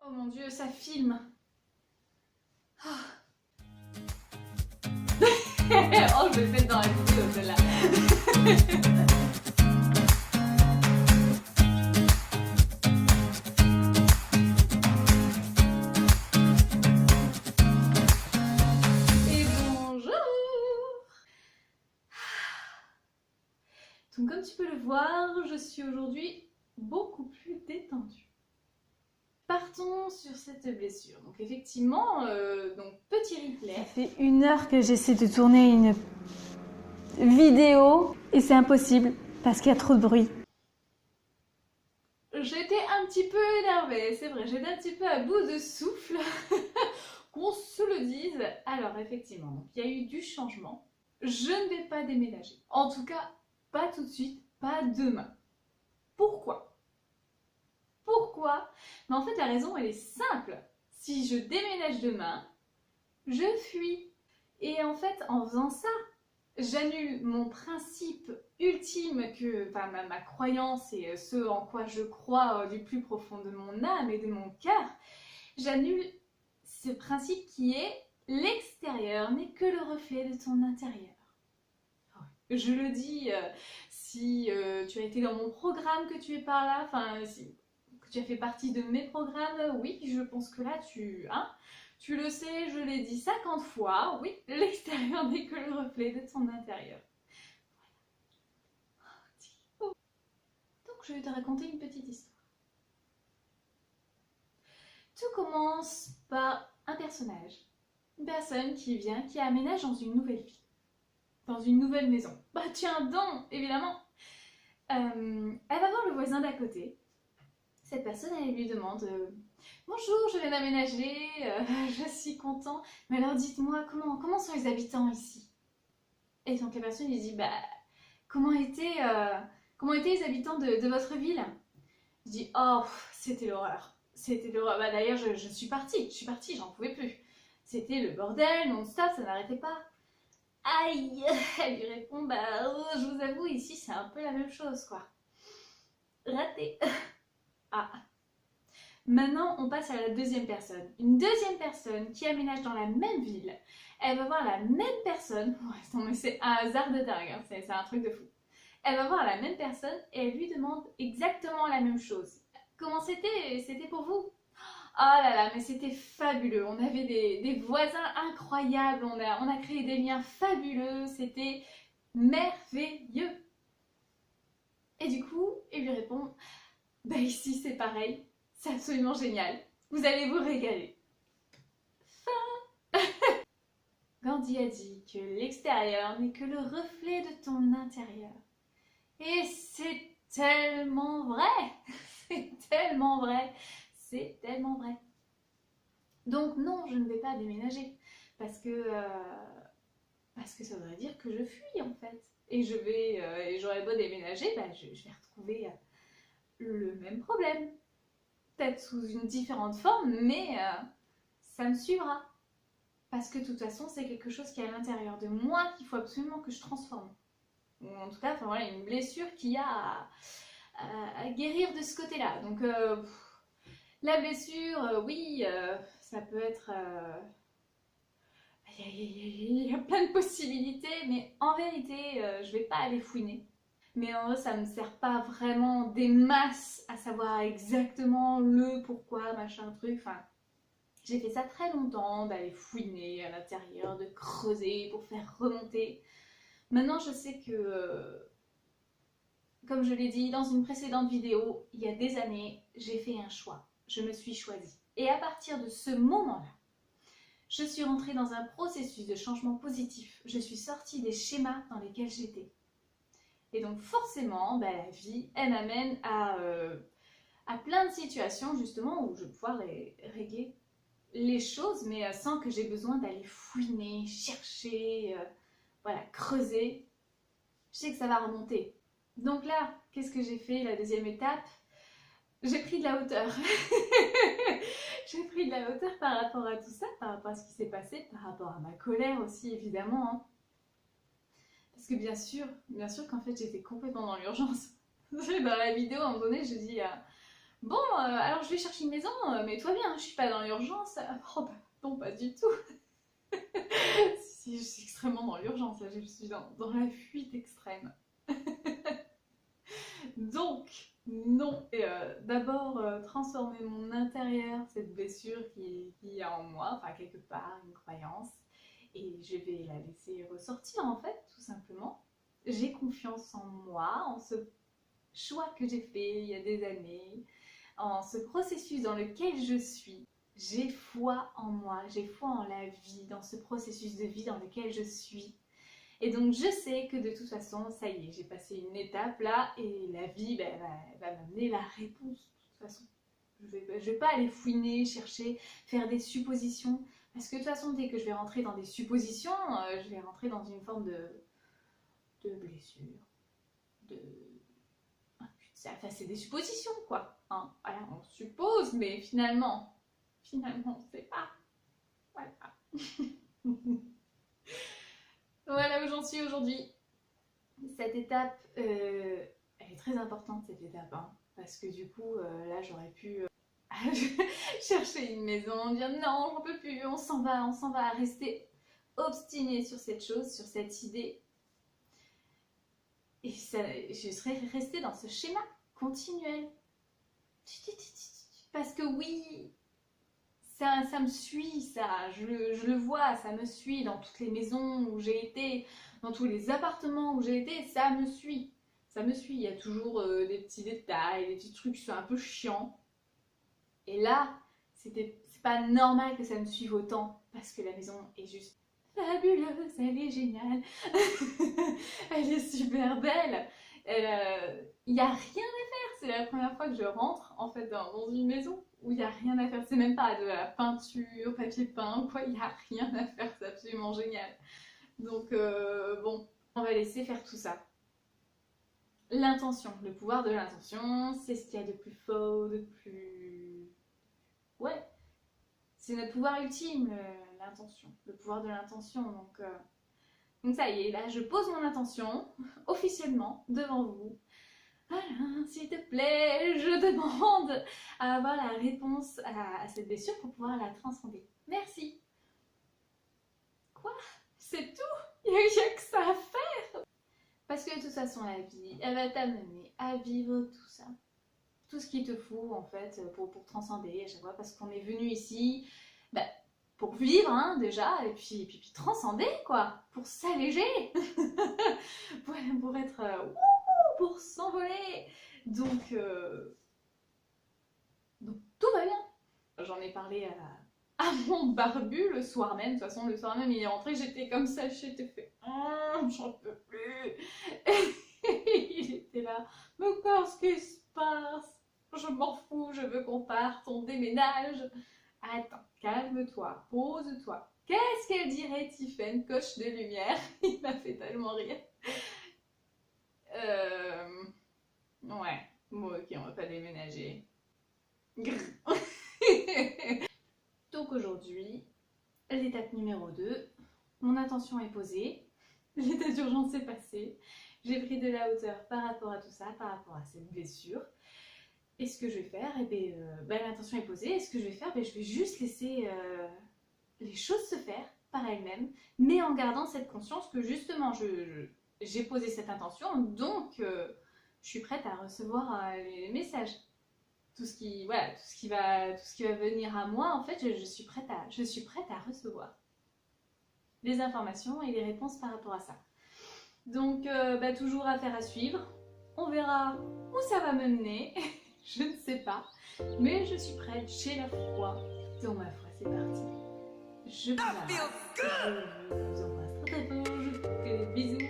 Oh mon Dieu, ça filme. Ah. Oh, je vais le mettre dans la vidéo, celle-là. Et bonjour. Donc comme tu peux le voir, je suis aujourd'hui beaucoup plus détendue. Partons sur cette blessure. Donc effectivement, petit replay. Ça fait 1 heure que j'essaie de tourner une vidéo et c'est impossible parce qu'il y a trop de bruit. J'étais un petit peu énervée, c'est vrai, j'étais un petit peu à bout de souffle, qu'on se le dise. Alors effectivement, donc, il y a eu du changement. Je ne vais pas déménager. En tout cas, pas tout de suite, pas demain. Pourquoi ? Pourquoi ? Mais en fait, la raison, elle est simple. Si je déménage demain, je fuis. Et en fait, en faisant ça, j'annule mon principe ultime, ma croyance et ce en quoi je crois du plus profond de mon âme et de mon cœur. J'annule ce principe qui est l'extérieur n'est que le reflet de ton intérieur. Je le dis, si tu as été dans mon programme, que tu es par là, que tu as fait partie de mes programmes, oui, je pense que là, tu le sais, je l'ai dit 50 fois, oui, l'extérieur n'est que le reflet de ton intérieur. Voilà. Donc, je vais te raconter une petite histoire. Tout commence par un personnage, une personne qui aménage dans une nouvelle ville, dans une nouvelle maison. Bah tiens donc, évidemment. Elle va voir le voisin d'à côté. Cette personne, elle lui demande bonjour, je viens d'aménager, je suis content, mais alors dites-moi, comment sont les habitants ici? Et donc la personne lui dit comment étaient les habitants de votre ville? Je dis oh, c'était l'horreur. C'était l'horreur. Bah, d'ailleurs, je suis partie, j'en pouvais plus. C'était le bordel, non-stop, ça n'arrêtait pas. Aïe. Elle lui répond je vous avoue, ici c'est un peu la même chose, quoi. Raté. Ah. Maintenant, on passe à la deuxième personne. Une deuxième personne qui aménage dans la même ville. Elle va voir la même personne. Ouais, mais c'est un hasard de dingue, hein. C'est un truc de fou. Elle va voir la même personne et elle lui demande exactement la même chose. Comment c'était pour vous? Oh là là, mais c'était fabuleux. On avait des voisins incroyables. On a créé des liens fabuleux. C'était merveilleux. Et du coup, il lui répond ici c'est pareil. C'est absolument génial. Vous allez vous régaler. Fin. Gandhi a dit que l'extérieur n'est que le reflet de ton intérieur. Et c'est tellement vrai. C'est tellement vrai. C'est tellement vrai. Donc non, je ne vais pas déménager. Parce que ça voudrait dire que je fuis en fait. Et j'aurais beau déménager, je vais retrouver le même problème. Peut-être sous une différente forme, mais ça me suivra. Parce que de toute façon, c'est quelque chose qui est à l'intérieur de moi qu'il faut absolument que je transforme. Ou en tout cas, une blessure qu'il y a à guérir de ce côté-là. Donc, la blessure, oui, ça peut être... Il y a plein de possibilités, mais en vérité, je vais pas aller fouiner. Mais en vrai, ça me sert pas vraiment des masses à savoir exactement le pourquoi, machin, truc. J'ai fait ça très longtemps, d'aller fouiner à l'intérieur, de creuser pour faire remonter. Maintenant, je sais que, comme je l'ai dit dans une précédente vidéo, il y a des années, j'ai fait un choix. Je me suis choisie. Et à partir de ce moment-là, je suis rentrée dans un processus de changement positif. Je suis sortie des schémas dans lesquels j'étais. Et donc forcément, la vie, elle m'amène à plein de situations justement où je vais pouvoir régler les choses, mais sans que j'ai besoin d'aller fouiner, chercher, creuser. Je sais que ça va remonter. Donc là, qu'est-ce que j'ai fait? La deuxième étape, j'ai pris de la hauteur. J'ai pris de la hauteur par rapport à tout ça, par rapport à ce qui s'est passé, par rapport à ma colère aussi évidemment. Hein. Parce que bien sûr qu'en fait j'étais complètement dans l'urgence. Dans la vidéo, à un moment donné, je dis Bon, alors je vais chercher une maison, mais toi bien, je suis pas dans l'urgence. Oh bah non, pas du tout. Si, je suis extrêmement dans l'urgence, là, je suis dans la fuite extrême. Donc, non. Et d'abord, transformer mon intérieur, cette blessure qui est en moi, enfin quelque part, une croyance, et je vais la laisser ressortir en fait, tout simplement. J'ai confiance en moi, en ce choix que j'ai fait il y a des années, en ce processus dans lequel je suis. J'ai foi en moi, j'ai foi en la vie, dans ce processus de vie dans lequel je suis. Et donc je sais que de toute façon, ça y est, j'ai passé une étape là et la vie va m'amener la réponse de toute façon. Je vais pas aller fouiner, chercher, faire des suppositions. Parce que de toute façon, dès que je vais rentrer dans des suppositions, je vais rentrer dans une forme de blessure, de... Enfin, c'est des suppositions quoi. Hein. Voilà, on suppose, mais finalement, on sait pas. Voilà. Voilà où j'en suis aujourd'hui. Cette étape, elle est très importante cette étape, hein, parce que du coup, là j'aurais pu chercher une maison, dire non, j'en peux plus, on s'en va, rester obstiné sur cette chose, sur cette idée. Et ça, je serais restée dans ce schéma continuel. Parce que oui, ça me suit, ça, je le vois, ça me suit dans toutes les maisons où j'ai été, dans tous les appartements où j'ai été, ça me suit. Ça me suit, il y a toujours des petits détails, des petits trucs qui sont un peu chiants. Et là, c'est pas normal que ça me suive autant, parce que la maison est juste fabuleuse, elle est géniale, elle est super belle, il n'y a rien à faire, c'est la première fois que je rentre en fait dans une maison où il n'y a rien à faire, c'est même pas de la peinture, papier peint, quoi, il n'y a rien à faire, c'est absolument génial. Donc bon, on va laisser faire tout ça. L'intention, le pouvoir de l'intention, c'est ce qu'il y a de plus fort, de plus... Ouais, c'est notre pouvoir ultime, l'intention, le pouvoir de l'intention. Donc ça y est, là je pose mon intention officiellement devant vous. Voilà, s'il te plaît, je demande à avoir la réponse à cette blessure pour pouvoir la transcender. Merci. Quoi? C'est tout? Il n'y a que ça à faire. Parce que de toute façon, la vie, elle va t'amener à vivre tout ça. Tout ce qu'il te faut, en fait, pour transcender à chaque fois. Parce qu'on est venu ici pour vivre, hein, déjà, et puis transcender, quoi. Pour s'alléger. pour être... pour s'envoler. Donc tout va bien. J'en ai parlé à mon barbu le soir même. De toute façon, le soir même, il est rentré, j'étais comme ça, j'étais fait j'en peux plus. Et il était là, mais qu'est-ce qui se passe? Je m'en fous, je veux qu'on parte, on déménage. Attends, calme-toi, pose-toi. Qu'est-ce qu'elle dirait, Tiffen, coche de lumière? Il m'a fait tellement rire. Ouais, bon ok, on va pas déménager. Donc aujourd'hui, l'étape numéro 2, mon intention est posée, l'état d'urgence est passé, j'ai pris de la hauteur par rapport à tout ça, par rapport à cette blessure. Et ce que je vais faire, l'intention est posée, et ce que je vais faire, je vais juste laisser les choses se faire par elles-mêmes, mais en gardant cette conscience que justement j'ai posé cette intention, donc je suis prête à recevoir les messages. Tout ce qui va venir à moi, en fait, je suis prête à recevoir les informations et les réponses par rapport à ça. Donc, toujours affaire à suivre. On verra où ça va me mener. Je ne sais pas. Mais je suis prête, j'ai la foi. Donc, ma foi, c'est parti. Je vous embrasse très très fort. Je vous fais des bisous.